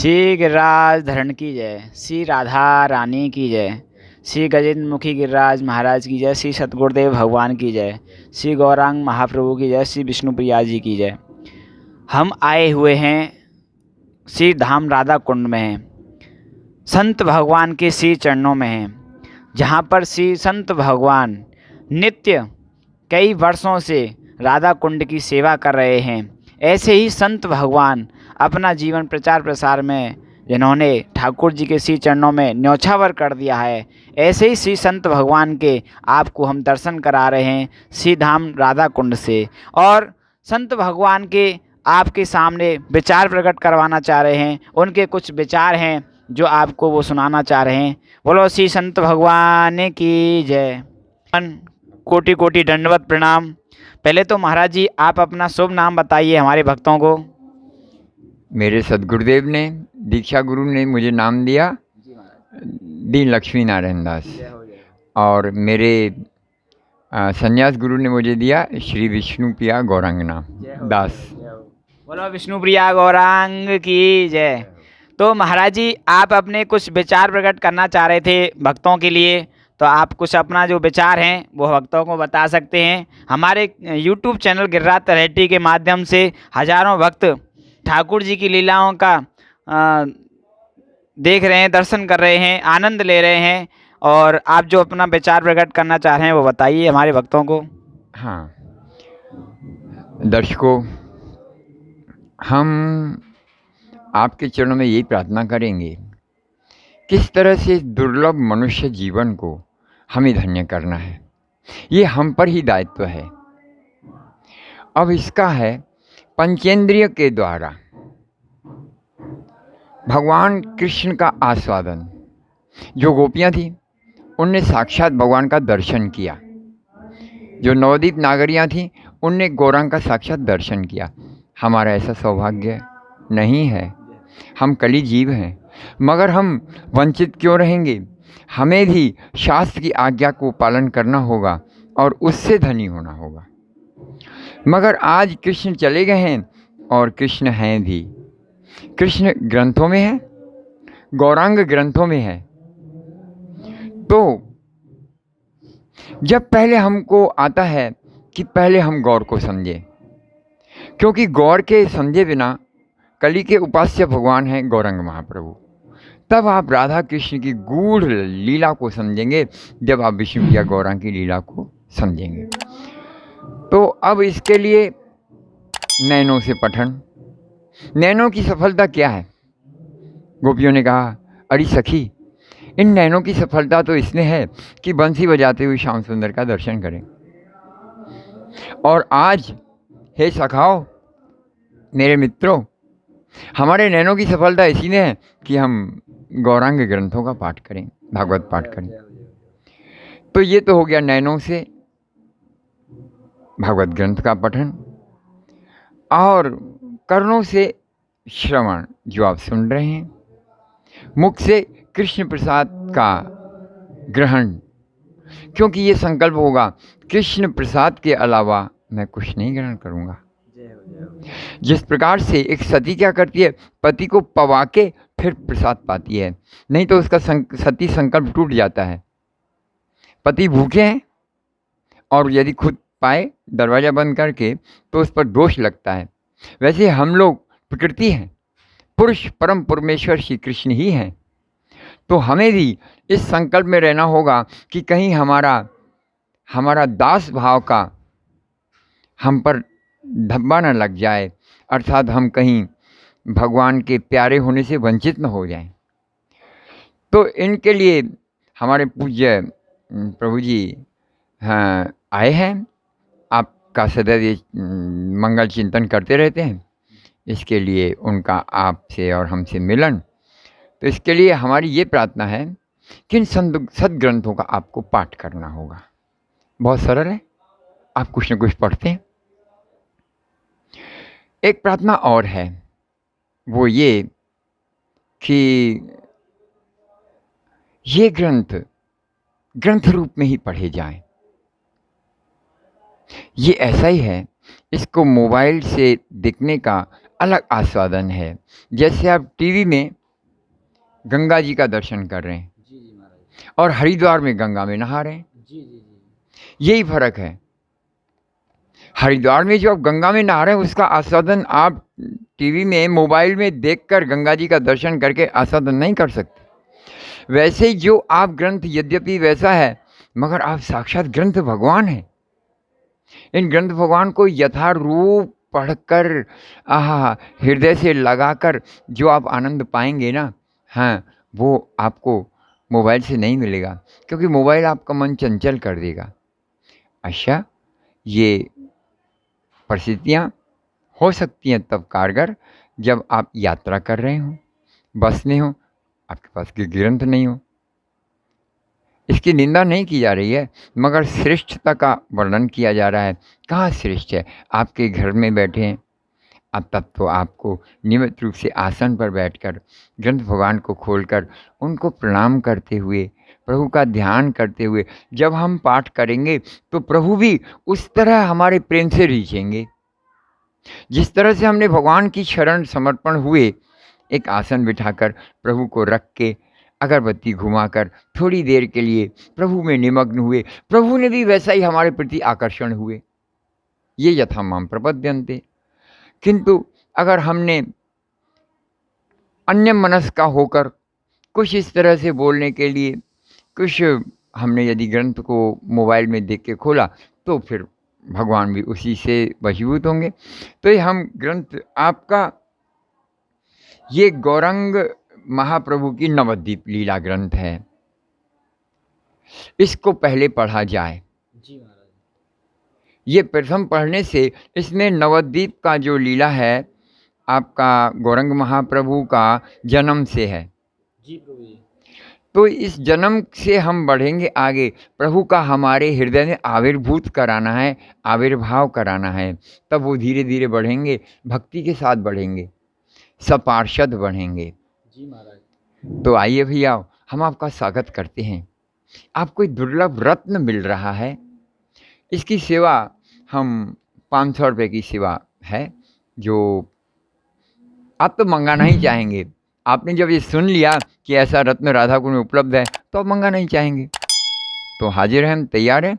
श्री गिरिराज धरण की जय, श्री राधा रानी की जय, श्री गजेंद्र मुखी गिरिराज महाराज की जय, श्री सतगुरुदेव भगवान की जय, श्री गौरांग महाप्रभु की जय, श्री विष्णुप्रिया जी की जय। हम आए हुए हैं श्री धाम राधा कुंड में हैं, संत भगवान के श्री चरणों में हैं, जहाँ पर श्री संत भगवान नित्य कई वर्षों से राधा कुंड की सेवा कर रहे हैं। ऐसे ही संत भगवान अपना जीवन प्रचार प्रसार में जिन्होंने ठाकुर जी के श्री चरणों में न्यौछावर कर दिया है, ऐसे ही श्री संत भगवान के आपको हम दर्शन करा रहे हैं श्री धाम राधा कुंड से। और संत भगवान के आपके सामने विचार प्रकट करवाना चाह रहे हैं, उनके कुछ विचार हैं जो आपको वो सुनाना चाह रहे हैं। बोलो श्री संत भगवान की जय। कोटि कोटि दंडवत प्रणाम। पहले तो महाराज जी आप अपना शुभ नाम बताइए हमारे भक्तों को। मेरे सदगुरुदेव ने, दीक्षा गुरु ने मुझे नाम दिया दीन लक्ष्मी नारायण दास, और मेरे संन्यास गुरु ने मुझे दिया श्री विष्णुप्रिया गौरांगना दास। बोलो विष्णुप्रिया गौरांग की जय। तो महाराज जी आप अपने कुछ विचार प्रकट करना चाह रहे थे भक्तों के लिए, तो आप कुछ अपना जो विचार हैं वो भक्तों को बता सकते हैं। हमारे YouTube चैनल गिरिराज तलहटी के माध्यम से हजारों भक्त ठाकुर जी की लीलाओं का देख रहे हैं, दर्शन कर रहे हैं, आनंद ले रहे हैं, और आप जो अपना विचार प्रकट करना चाह रहे हैं वो बताइए हमारे भक्तों को। हाँ दर्शकों, हम आपके चरणों में यही प्रार्थना करेंगे, किस तरह से दुर्लभ मनुष्य जीवन को हमें धन्य करना है, ये हम पर ही दायित्व है। अब इसका है पंचेंद्रिय के द्वारा भगवान कृष्ण का आस्वादन। जो गोपियाँ थीं उनने साक्षात भगवान का दर्शन किया, जो नवदीप नागरियाँ थीं उनने गौरांग का साक्षात दर्शन किया। हमारा ऐसा सौभाग्य नहीं है, हम कली जीव हैं, मगर हम वंचित क्यों रहेंगे। हमें भी शास्त्र की आज्ञा को पालन करना होगा और उससे धनी होना होगा। मगर आज कृष्ण चले गए हैं, और कृष्ण हैं भी। कृष्ण ग्रंथों में है, गौरांग ग्रंथों में है। तो जब पहले हमको आता है कि पहले हम गौर को समझें, क्योंकि गौर के समझे बिना कली के उपास्य भगवान हैं गौरांग महाप्रभु। तब आप राधा कृष्ण की गूढ़ लीला को समझेंगे, जब आप विष्णुप्रिया गौरांग की लीला को समझेंगे। तो अब इसके लिए नैनों से पठन। नैनों की सफलता क्या है? गोपियों ने कहा, अरे सखी, इन नैनों की सफलता तो इसमें है कि बंसी बजाते हुए श्याम सुंदर का दर्शन करें। और आज हे सखाओ, मेरे मित्रों, हमारे नैनों की सफलता इसी में है कि हम गौरांग ग्रंथों का पाठ करें, भागवत पाठ करें। तो ये तो हो गया नैनों से भागवत ग्रंथ का पठन, और कर्णों से श्रवण जो आप सुन रहे हैं, मुख से कृष्ण प्रसाद का ग्रहण, क्योंकि ये संकल्प होगा कृष्ण प्रसाद के अलावा मैं कुछ नहीं ग्रहण करूँगा। जिस प्रकार से एक सती क्या करती है, पति को पवा के फिर प्रसाद पाती है, नहीं तो उसका सती संकल्प टूट जाता है। पति भूखे हैं और यदि खुद पाए दरवाज़ा बंद करके तो उस पर दोष लगता है। वैसे हम लोग प्रकृति हैं, पुरुष परम परमेश्वर श्री कृष्ण ही हैं। तो हमें भी इस संकल्प में रहना होगा कि कहीं हमारा दास भाव का हम पर धब्बा न लग जाए, अर्थात हम कहीं भगवान के प्यारे होने से वंचित न हो जाएं। तो इनके लिए हमारे पूज्य प्रभु जी आए हैं। आपका सदैव ये मंगल चिंतन करते रहते हैं, इसके लिए उनका आपसे और हमसे मिलन। तो इसके लिए हमारी ये प्रार्थना है कि इन सदग्रंथों का आपको पाठ करना होगा। बहुत सरल है, आप कुछ न कुछ पढ़ते हैं। एक प्रार्थना और है, वो ये कि ये ग्रंथ रूप में ही पढ़े जाएं। ये ऐसा ही है, इसको मोबाइल से देखने का अलग आस्वादन है। जैसे आप टीवी में गंगा जी का दर्शन कर रहे हैं जी जी महाराज। और हरिद्वार में गंगा में नहा रहे हैं, जी जी जी। यही फर्क है। हरिद्वार में जो आप गंगा में नहा रहे हैं उसका आस्वादन आप टीवी में मोबाइल में देखकर गंगा जी का दर्शन करके आस्वादन नहीं कर सकते। वैसे ही जो आप ग्रंथ यद्यपि वैसा है मगर आप साक्षात ग्रंथ भगवान हैं। इन ग्रंथ भगवान को यथारूप पढ़कर हृदय से लगाकर जो आप आनंद पाएंगे ना, हाँ, वो आपको मोबाइल से नहीं मिलेगा, क्योंकि मोबाइल आपका मन चंचल कर देगा। अच्छा, ये परिस्थितियाँ हो सकती हैं तब कारगर जब आप यात्रा कर रहे हों, बस में हो, आपके पास कोई ग्रंथ नहीं हो। इसकी निंदा नहीं की जा रही है, मगर श्रेष्ठता का वर्णन किया जा रहा है। कहाँ श्रेष्ठ है? आपके घर में बैठे हैं अब तब तो आपको नियमित रूप से आसन पर बैठकर ग्रंथ भगवान को खोलकर उनको प्रणाम करते हुए, प्रभु का ध्यान करते हुए जब हम पाठ करेंगे तो प्रभु भी उस तरह हमारे प्रेम से रीझेंगे। जिस तरह से हमने भगवान की शरण समर्पण हुए, एक आसन बिठाकर प्रभु को रख के अगरबत्ती घुमाकर थोड़ी देर के लिए प्रभु में निमग्न हुए, प्रभु ने भी वैसा ही हमारे प्रति आकर्षण हुए। ये यथा माम प्रपद्यन्ते। किंतु अगर हमने अन्य मनस्का होकर कुछ इस तरह से बोलने के लिए कुछ हमने यदि ग्रंथ को मोबाइल में देख के खोला तो फिर भगवान भी उसी से वशीभूत होंगे। तो ये हम ग्रंथ आपका ये गौरंग महाप्रभु की नवद्वीप लीला ग्रंथ है, इसको पहले पढ़ा जाए। जी महाराज। ये प्रथम पढ़ने से इसमें नवद्वीप का जो लीला है आपका गौरंग महाप्रभु का जन्म से है। जी प्रभु जी। तो इस जन्म से हम बढ़ेंगे आगे, प्रभु का हमारे हृदय में आविर्भूत कराना है, आविर्भाव कराना है, तब वो धीरे धीरे बढ़ेंगे, भक्ति के साथ बढ़ेंगे, सपार्षद बढ़ेंगे। जी महाराज। तो आइए भैया, हम आपका स्वागत करते हैं। आपको एक दुर्लभ रत्न मिल रहा है, इसकी सेवा हम 500 रुपये की सेवा है, जो आप तो मंगाना ही चाहेंगे। आपने जब ये सुन लिया कि ऐसा रत्न राधा कुंड में उपलब्ध है तो आप मंगाना ही चाहेंगे। तो हाजिर हैं, हम तैयार हैं।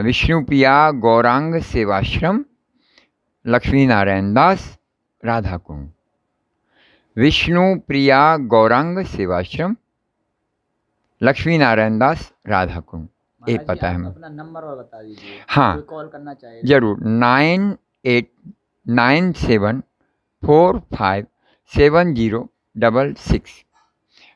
विष्णु प्रिया गौरांग सेवाश्रम, लक्ष्मी नारायण दास, राधा कुंड। विष्णु प्रिया गौरांग सेवाश्रम, लक्ष्मी नारायण दास, राधा कुंड। ये महाराज जी, पता है आप हमें। अपना नंबर और बता दीजिए। हाँ, कोई कॉल करना चाहे जरूर। 9897457066,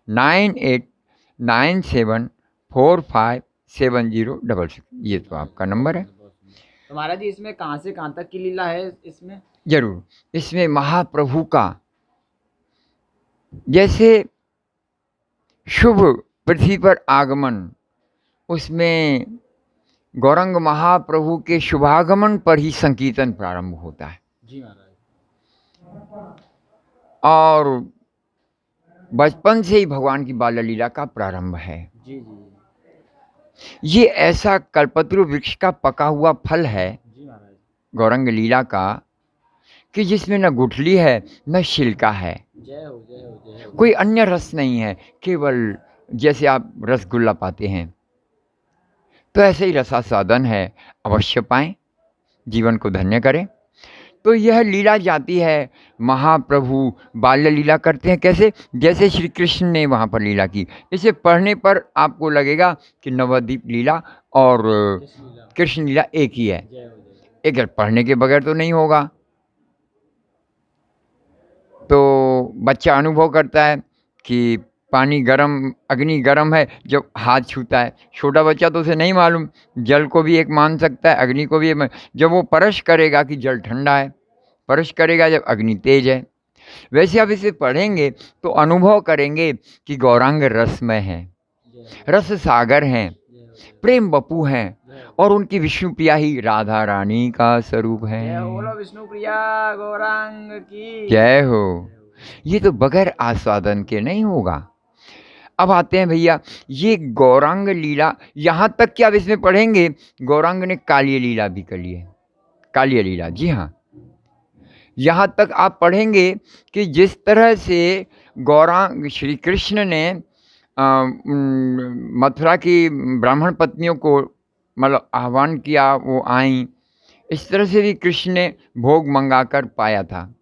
9897457066। ये तो आपका नंबर है। तो महाराज जी, इसमें कहाँ से कहाँ तक की लीला है इसमें? जरूर। इसमें महाप्रभु का जैसे शुभ पृथ्वी पर आगमन, उसमें गौरंग महाप्रभु के शुभागमन पर ही संकीर्तन प्रारंभ होता है। जी महाराज। और बचपन से ही भगवान की बाल लीला का प्रारंभ है। जी जी ये ऐसा कल्पतरु वृक्ष का पका हुआ फल है जी महाराज। गौरंग लीला का, कि जिसमें न गुठली है न छिलका है, जय हो जय हो जय हो। कोई अन्य रस नहीं है, केवल जैसे आप रसगुल्ला पाते हैं तो ऐसे ही रसास्वादन है। अवश्य पाएं, जीवन को धन्य करें। तो यह लीला जाती है, महाप्रभु बाल्य लीला करते हैं। कैसे? जैसे श्री कृष्ण ने वहाँ पर लीला की। इसे पढ़ने पर आपको लगेगा कि नवद्वीप लीला और कृष्ण लीला एक ही है। जय हो जय हो। एक पढ़ने के बगैर तो नहीं होगा। तो बच्चा अनुभव करता है कि पानी गरम, अग्नि गरम है जब हाथ छूता है। छोटा बच्चा तो उसे नहीं मालूम, जल को भी एक मान सकता है, अग्नि को भी एक जब वो परश करेगा कि जल ठंडा है, परश करेगा जब अग्नि तेज है। वैसे आप इसे पढ़ेंगे तो अनुभव करेंगे कि गौरांग रसमय है, रस सागर हैं, प्रेम बपू हैं, और उनकी विष्णु प्रिया ही राधा रानी का स्वरूप है। जय हो, बोलो विष्णु प्रिया गौरांग की जय हो। ये तो बगैर आस्वादन के नहीं होगा। अब आते हैं भैया, ये गौरांग लीला, यहाँ तक कि आप इसमें पढ़ेंगे गौरांग ने काली लीला भी कर ली है। काली लीला, जी हाँ, यहाँ तक आप पढ़ेंगे कि जिस तरह से गौरांग श्री कृष्ण ने मथुरा की ब्राह्मण पत्नियों को मतलब आह्वान किया, वो आईं, इस तरह से भी कृष्ण ने भोग मंगाकर पाया था।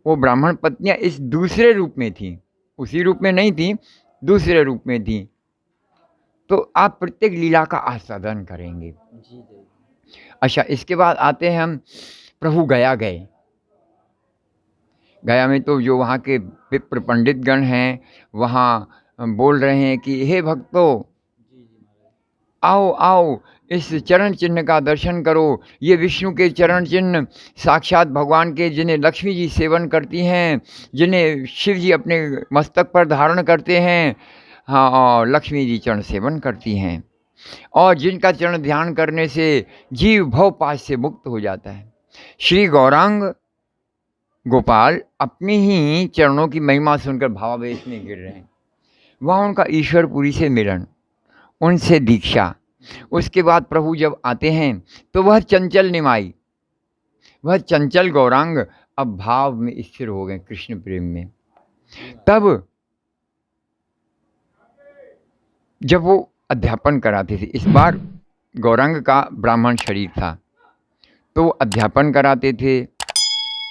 वो ब्राह्मण पत्नियां इस दूसरे रूप में थीं, उसी रूप में नहीं थीं, दूसरे रूप में थीं। तो आप प्रत्येक लीला का आस्वादन करेंगे। अच्छा, इसके बाद आते हैं हम प्रभु गया गए। गया में तो जो वहाँ के विप्र पंडित गण हैं, वहाँ बोल रहे हैं कि हे भक्तों, आओ आओ, इस चरण चिन्ह का दर्शन करो। ये विष्णु के चरण चिन्ह साक्षात भगवान के, जिन्हें लक्ष्मी जी सेवन करती हैं, जिन्हें शिव जी अपने मस्तक पर धारण करते हैं, हाँ, और लक्ष्मी जी चरण सेवन करती हैं, और जिनका चरण ध्यान करने से जीव भव पाश से मुक्त हो जाता है। श्री गौरांग गोपाल अपनी ही चरणों की महिमा सुनकर भावावेश में गिर रहे हैं। वहाँ उनका ईश्वरपुरी से मिलन, उनसे दीक्षा। उसके बाद प्रभु जब आते हैं तो वह चंचल निमाई, वह चंचल गौरांग अब भाव में स्थिर हो गए, कृष्ण प्रेम में। तब जब वो अध्यापन कराते थे, इस बार गौरांग का ब्राह्मण शरीर था, तो अध्यापन कराते थे।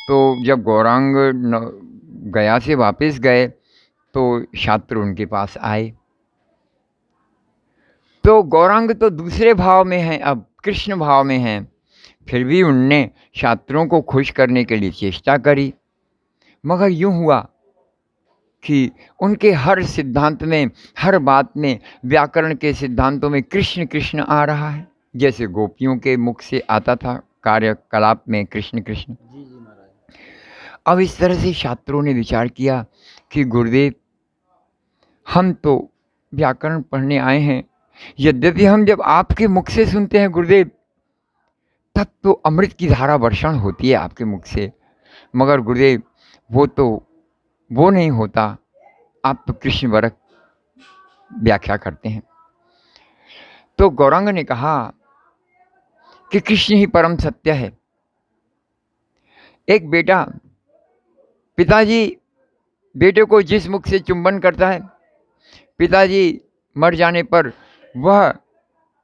तो जब गौरांग गया से वापस गए तो छात्र उनके पास आए। तो गौरांग तो दूसरे भाव में हैं, अब कृष्ण भाव में हैं, फिर भी उनने छात्रों को खुश करने के लिए चेष्टा करी, मगर यूँ हुआ कि उनके हर सिद्धांत में, हर बात में, व्याकरण के सिद्धांतों में कृष्ण कृष्ण आ रहा है, जैसे गोपियों के मुख से आता था कार्यकलाप में कृष्ण कृष्ण। अब इस तरह से छात्रों ने विचार किया कि गुरुदेव, हम तो व्याकरण पढ़ने आए हैं, यद्यपि हम जब आपके मुख से सुनते हैं गुरुदेव, तब तो अमृत की धारा वर्षण होती है आपके मुख से, मगर गुरुदेव वो नहीं होता, आप तो कृष्ण वरक व्याख्या करते हैं। तो गौरांग ने कहा कि कृष्ण ही परम सत्य है। एक बेटा पिताजी बेटे को जिस मुख से चुंबन करता है, पिताजी मर जाने पर वह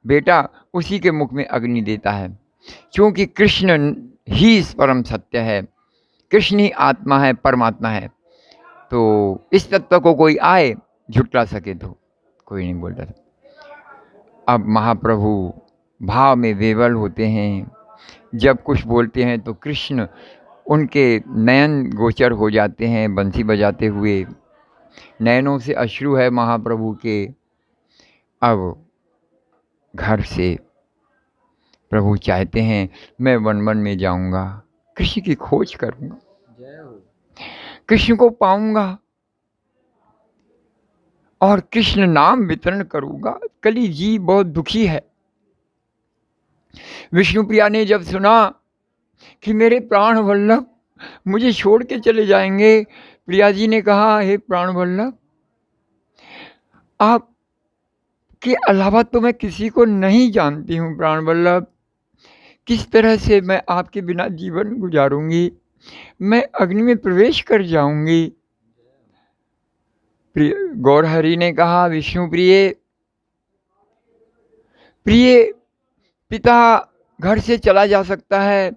बेटा उसी के मुख में अग्नि देता है, क्योंकि कृष्ण ही परम सत्य है, कृष्ण ही आत्मा है, परमात्मा है। तो इस तत्व को कोई आए झुटला सके तो कोई नहीं बोलता था। अब महाप्रभु भाव में विवल होते हैं, जब कुछ बोलते हैं तो कृष्ण उनके नयन गोचर हो जाते हैं, बंसी बजाते हुए, नयनों से अश्रु है महाप्रभु के। अब घर से प्रभु चाहते हैं मैं वन वन में जाऊंगा, कृष्ण की खोज करूंगा, कृष्ण को पाऊंगा और कृष्ण नाम वितरण करूंगा। कली जी बहुत दुखी है। विष्णुप्रिया ने जब सुना कि मेरे प्राण वल्लभ मुझे छोड़ के चले जाएंगे, प्रिया जी ने कहा, हे प्राण वल्लभ, आप के अलावा तो मैं किसी को नहीं जानती हूँ। प्राण वल्लभ, किस तरह से मैं आपके बिना जीवन गुजारूंगी, मैं अग्नि में प्रवेश कर जाऊंगी। गौरहरि ने कहा, विष्णु प्रिय पिता घर से चला जा सकता है,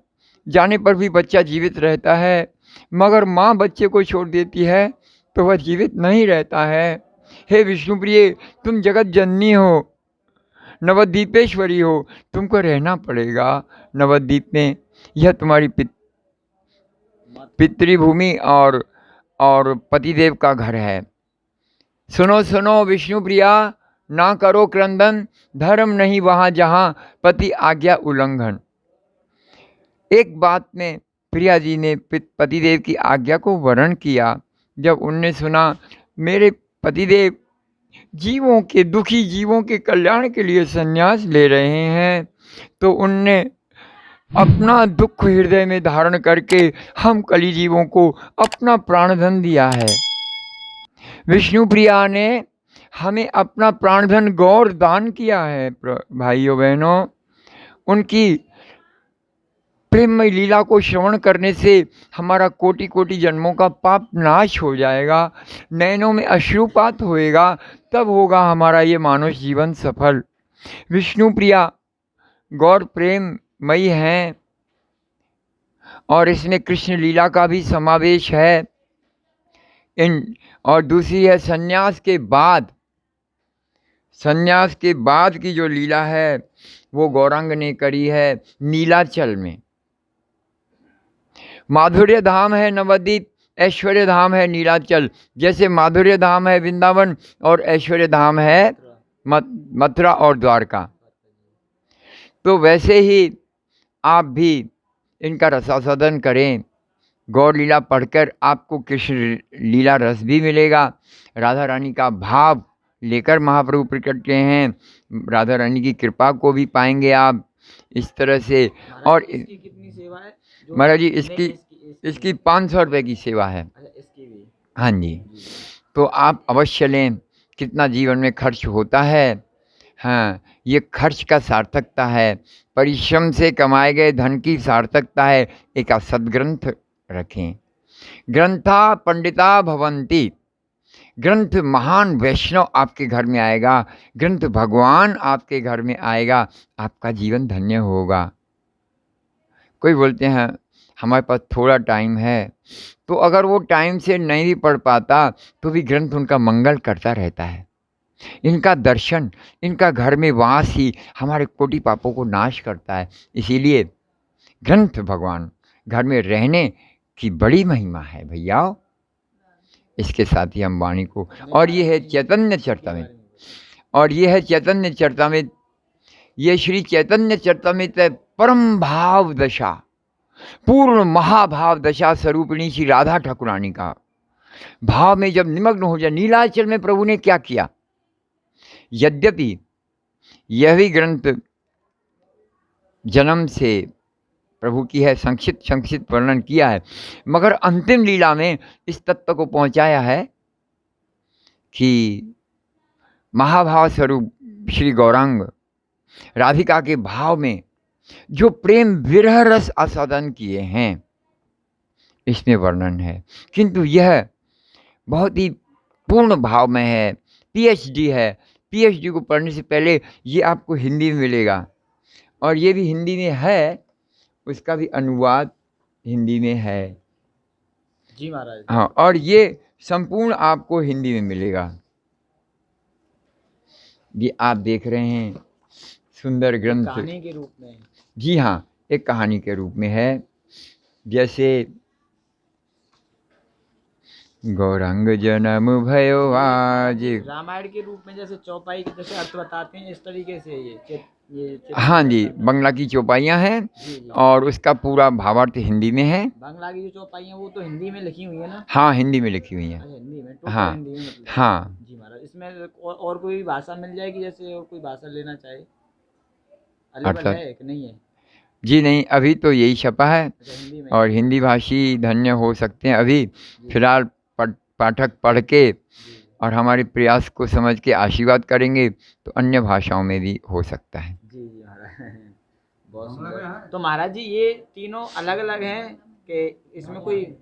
जाने पर भी बच्चा जीवित रहता है, मगर माँ बच्चे को छोड़ देती है तो वह जीवित नहीं रहता है। हे विष्णुप्रिय, तुम जगत जननी हो, नवद्वीपेश्वरी हो, तुमको रहना पड़ेगा नवद्वीप में। यह तुम्हारी पितृभूमि और पतिदेव का घर है। सुनो सुनो विष्णुप्रिया, ना करो क्रंदन, धर्म नहीं वहाँ जहाँ पति आज्ञा उल्लंघन। एक बात में प्रिया जी ने पतिदेव की आज्ञा को वर्ण किया। जब उनने सुना मेरे पतिदेव जीवों के, दुखी जीवों के कल्याण के लिए संन्यास ले रहे हैं, तो उनने अपना दुख हृदय में धारण करके हम कली जीवों को अपना प्राणधन दिया है। विष्णुप्रिया ने हमें अपना प्राणधन गौर दान किया है। भाइयों बहनों, उनकी प्रेममय लीला को श्रवण करने से हमारा कोटि कोटि जन्मों का पाप नाश हो जाएगा, नैनों में अश्रुपात होएगा, तब होगा हमारा ये मानव जीवन सफल। विष्णु प्रिया गौर प्रेममयी हैं और इसमें कृष्ण लीला का भी समावेश है। और दूसरी है संन्यास के बाद की जो लीला है वो गौरांग ने करी है नीलाचल में। माधुर्य धाम है नवद्वीप, ऐश्वर्य धाम है नीलाचल। जैसे माधुर्य धाम है वृंदावन और ऐश्वर्य धाम है मथुरा और द्वारका, तो वैसे ही आप भी इनका रसास्वादन करें। गौर लीला पढ़कर आपको कृष्ण लीला रस भी मिलेगा। राधा रानी का भाव लेकर महाप्रभु प्रकट किए हैं, राधा रानी की कृपा को भी पाएंगे आप इस तरह से। और इसकी कितनी सेवा है महाराज जी? इसकी 500 रुपये की सेवा है। इसकी भी? हाँ जी, तो आप अवश्य लें। कितना जीवन में खर्च होता है, हाँ, ये खर्च का सार्थकता है, परिश्रम से कमाए गए धन की सार्थकता है। एक सद्ग्रंथ रखें। ग्रंथा पंडिता भवंती, ग्रंथ महान वैष्णव आपके घर में आएगा, ग्रंथ भगवान आपके घर में आएगा, आपका जीवन धन्य होगा। कोई बोलते हैं हमारे पास थोड़ा टाइम है, तो अगर वो टाइम से नहीं भी पढ़ पाता तो भी ग्रंथ उनका मंगल करता रहता है। इनका दर्शन, इनका घर में वास ही हमारे कोटि पापों को नाश करता है। इसीलिए ग्रंथ भगवान घर में रहने की बड़ी महिमा है भैया। इसके साथ ही हम वाणी को, और ये है चैतन्य चरितमृत, और ये है चैतन्य चरितमृत। ये श्री चैतन्य चरितमृत है परम भाव दशा, पूर्ण महाभाव दशा स्वरूपिणी श्री राधा ठाकुरानी का। भाव में जब निमग्न हो जाए, नीलाचल में प्रभु ने क्या किया। यद्यपि यह भी ग्रंथ जन्म से प्रभु की है, संक्षिप्त वर्णन किया है, मगर अंतिम लीला में इस तत्व को पहुंचाया है कि महाभाव स्वरूप श्री गौरांग राधिका के भाव में जो प्रेम विरह रस आस्वादन किए हैं इसमें वर्णन है। किंतु यह बहुत ही पूर्ण भाव में है, पीएचडी है। पीएचडी को पढ़ने से पहले ये आपको हिंदी में मिलेगा, और ये भी हिंदी में है, उसका भी अनुवाद हिंदी में है जी महाराज। हाँ, और ये संपूर्ण आपको हिंदी में मिलेगा। ये आप देख रहे हैं सुंदर ग्रंथ, कहानी के रूप में। जी हाँ, एक कहानी के रूप में है। जैसे गौरांग जन्म भयो आज, रामायण के रूप में जैसे चौपाई के जैसे अर्थ बताते हैं, इस तरीके से ये हाँ जी, बंगला की चौपाइयाँ हैं और उसका पूरा भावार्थ हिंदी में है। बंगला की जो चौपाइयाँ वो तो हिंदी में लिखी हुई है ना? हाँ, हिंदी में लिखी हुई है। हिंदी में, हाँ हिंदी में मतलब। हाँ जी महाराज। इसमें और कोई भाषा मिल जाएगी, जैसे और कोई भाषा लेना चाहे अवेलेबल है कि नहीं है? जी नहीं, अभी तो यही छपा है। हिंदी में, और हिंदी भाषी धन्य हो सकते हैं अभी फिलहाल। पाठक पढ़ के और हमारे प्रयास को समझ के आशीर्वाद करेंगे तो अन्य भाषाओं में भी हो सकता है। जी जी महाराज, बहुत सुंदर। तो महाराज जी ये तीनों अलग अलग हैं कि इसमें कोई?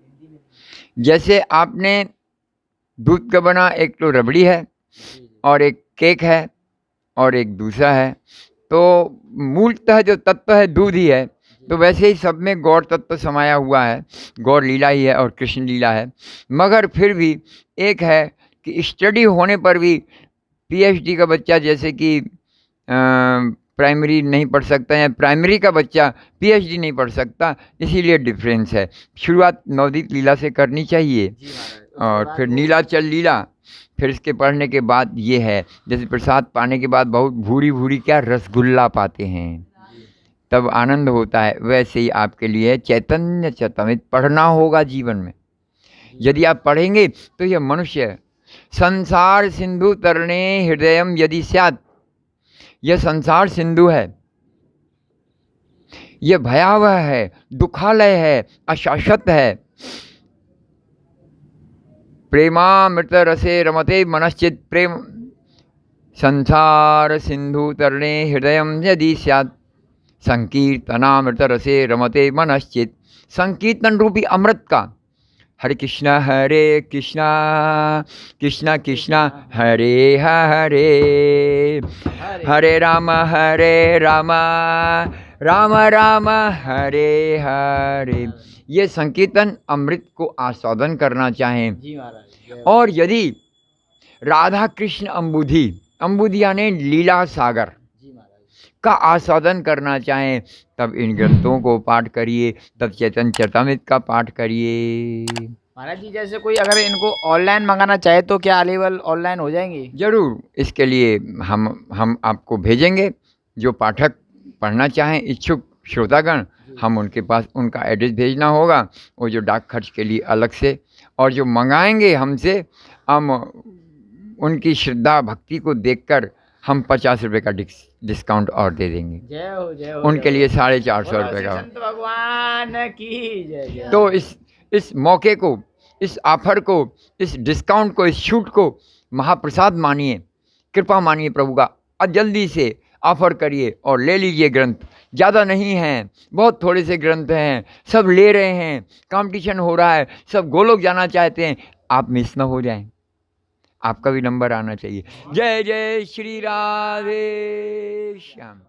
जैसे आपने दूध का बना, एक तो रबड़ी है और एक केक है और एक दूसरा है, तो मूलतः जो तत्व है दूध ही है। तो वैसे ही सब में गौर तत्व समाया हुआ है, गौर लीला ही है और कृष्ण लीला है। मगर फिर भी एक है कि स्टडी होने पर भी पीएचडी का बच्चा जैसे कि प्राइमरी नहीं पढ़ सकता है, प्राइमरी का बच्चा पीएचडी नहीं पढ़ सकता, इसीलिए डिफरेंस है। शुरुआत नवदीप लीला से करनी चाहिए और फिर नीलाचल लीला, फिर इसके पढ़ने के बाद ये है जैसे प्रसाद पाने के बाद बहुत भूरी भूरी क्या रसगुल्ला पाते हैं तब आनंद होता है, वैसे ही आपके लिए चैतन्य चरितमृत पढ़ना होगा जीवन में। यदि आप पढ़ेंगे तो यह मनुष्य संसार सिंधु तरणे हृदयम यदि स्यात्, यह संसार सिंधु है, यह भयावह है, दुखालय है, अशाश्वत है। प्रेमामृत रसे रमते मनश्चित प्रेम, संसार सिंधु तरणे हृदयम यदि स्यात्, संकीर्तनामृत रसे रमते मनश्चित। संकीर्तन रूपी अमृत का हरे कृष्णा कृष्णा कृष्णा हरे हरे, हरे राम राम राम हरे हरे। ये संकीर्तन अमृत को आस्वादन करना चाहें, जी महाराज। और यदि राधा कृष्ण अम्बुधि यानी लीला सागर जी महाराज। का आस्वादन करना चाहें, तब इन ग्रंथों को पाठ करिए, तब चैतन्य चरितामृत का पाठ करिए। महाराज जी, जैसे कोई अगर इनको ऑनलाइन मंगाना चाहे तो क्या अवेलेबल ऑनलाइन हो जाएंगी? जरूर, इसके लिए हम आपको भेजेंगे। जो पाठक पढ़ना चाहें, इच्छुक श्रोतागण, हम उनके पास उनका एड्रेस भेजना होगा, वो जो डाक खर्च के लिए अलग से, और जो मंगाएंगे हमसे, हम उनकी श्रद्धा भक्ति को देखकर हम 50 रुपये का डिस्काउंट और दे देंगे। जय हो जय हो। उनके लिए 450 रुपये का। संत भगवान की जय जय। तो इस मौके को, इस ऑफर को, इस डिस्काउंट को, इस छूट को महाप्रसाद मानिए, कृपा मानिए प्रभु का, और जल्दी से ऑफर करिए और ले लीजिए ग्रंथ। ज़्यादा नहीं हैं, बहुत थोड़े से ग्रंथ हैं, सब ले रहे हैं, कंपटीशन हो रहा है, सब गोलोक जाना चाहते हैं। आप मिस ना हो जाएं, आपका भी नंबर आना चाहिए। जय जय श्री राधे श्याम।